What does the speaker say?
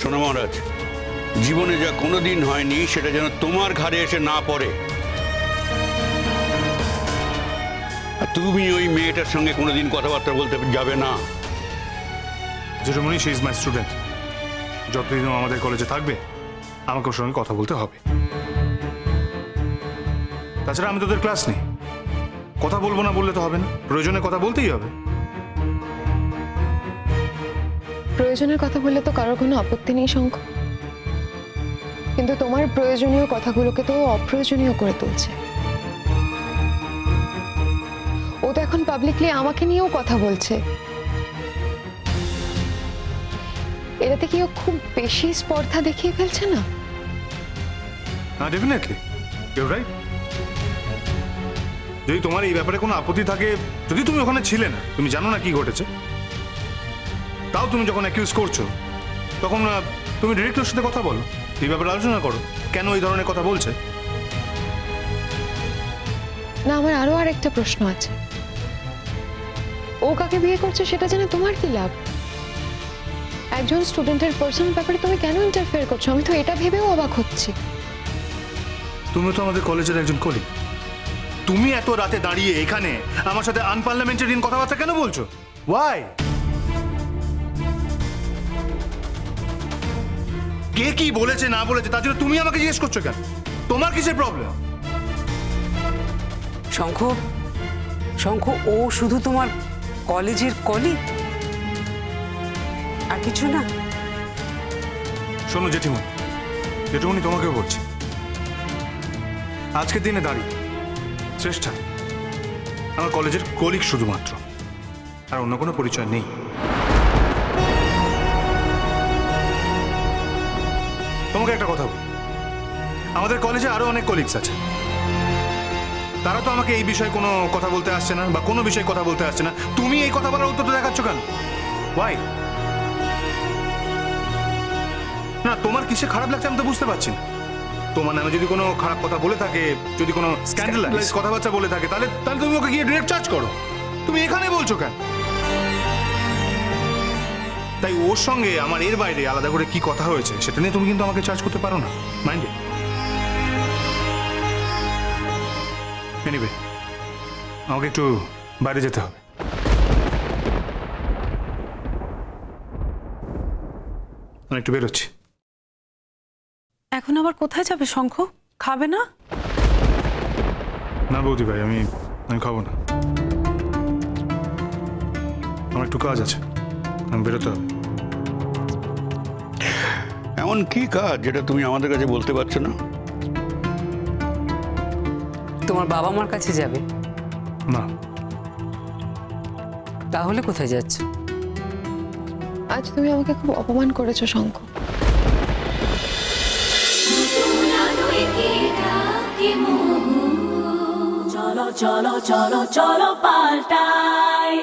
শোনো মহারাজ, জীবনে যা কোনোদিন হয়নি সেটা যেন তোমার ঘাড়ে এসে না পড়ে। আর তুমি ওই মেয়েটার সঙ্গে কোনোদিন কথাবার্তা বলতে যাবে না। জেঠুমনি, শি ইজ মাই স্টুডেন্ট। যতদিন আমাদের কলেজে থাকবে আমাকে ওর সঙ্গে কথা বলতে হবে। তাছাড়া আমি তোদের ক্লাস নেই, কথা বলবো না বললে তো হবে না, প্রয়োজনে কথা বলতেই হবে। প্রয়োজনের কথা বললে তো কারোর কোনো আপত্তি নেই শঙ্খ, কিন্তু তোমার প্রয়োজনীয় কথাগুলোকে তো অপ্রয়োজনীয় করে তুলছে। ও তো এখন পাবলিকলি আমাকে নিয়েও কথা বলছে। এটাতে কি ও খুব বেশি স্পর্ধা দেখিয়ে ফেলছে না? হ্যাঁ, ডেফিনেটলি ইউ রাইট। যদি তোমার এই ব্যাপারে কোনো আপত্তি থাকে, যদি তুমি ওখানে ছিলে না, তুমি জানো না কি ঘটেছে, তাও তুমি যখন অ্যাকিউজ করছো তখন তুমি ডিরেক্টর সাথে কথা বলো, এই ব্যাপারে আলোচনা করো কেন এই ধরনের কথা বলছে। না, আমার আরো আরেকটা প্রশ্ন আছে। ও কাকে বিয়ে করছে সেটা জেনে তোমার কি লাভ? একজন স্টুডেন্টের পার্সোনাল ব্যাপারে তুমি কেন ইন্টারফেয়ার করছো? আমি তো এটা ভেবেও অবাক হচ্ছি। তুমি তো আমাদের কলেজের একজন কলিগ, তুমি এত রাতে দাঁড়িয়ে এখানে আমার সাথে আনপার্লামেন্টারিয়ান কথাবার্তা কেন বলছো? ওয়াই? কে কি বলেছে না বলেছে তার জন্য তুমি আমাকে জিজ্ঞেস করছো কেন? তোমার কিসের প্রবলেম? শঙ্খ, শঙ্খ, ও শুধু তোমার কলেজের কলিগ, আর কিছু না? শোনো জেঠিমণি, জেঠিমণি তোমাকেও বলছি, আজকের দিনে দাঁড়িয়ে শ্রেষ্ঠা আমার কলেজের কলিগ শুধুমাত্র, আর অন্য কোনো পরিচয় নেই। তোমাকে একটা কথা বলি, আমাদের কলেজে আরো অনেক কলিগস আছে, তারা তো আমাকে এই বিষয়ে কোনো কথা বলতে আসছে না বা কোনো বিষয়ে কথা বলতে আসছে না। তুমি এই কথা বলার উত্তরটা দেখাচ্ছ কেন? ওয়াই? না, তোমার কিসে খারাপ লাগছে আমি তো বুঝতে পারছি না। তোমার নামে যদি কোনো খারাপ কথা বলে থাকে, যদি কোনো স্ক্যান্ডালাইজ কথাবার্তা বলে থাকে, তাহলে তাহলে তুমি ওকে গিয়ে ডিরেক্ট চার্জ করো। তুমি এখানে বলছো কেন? তাই ওর সঙ্গে আমার এর বাইরে আলাদা করে কি কথা হয়েছে সেটা নিয়ে তুমি কিন্তু আমাকে চার্জ করতে পারো না, মাইন্ডে। এনিওয়ে, আমাকে একটু বাইরে যেতে হবে। আমি একটু বেরোচ্ছি। এখন আবার কোথায় যাবে শঙ্খ? খাবে না? না বৌদি ভাই, আমি খাবো না, আমার একটু কাজ আছে, আমি বেরোতে হবে। এমন কি কাজ যেটা তুমি আমাদের কাছে বলতে পারছো না? তোমার বাবা মার কাছে যাবে? না। তাহলে কোথায় যাচ্ছ? আজ তুমি আমাকে খুব অপমান করেছো শঙ্খ। চলো চলো চলো চলো পাল্টাই।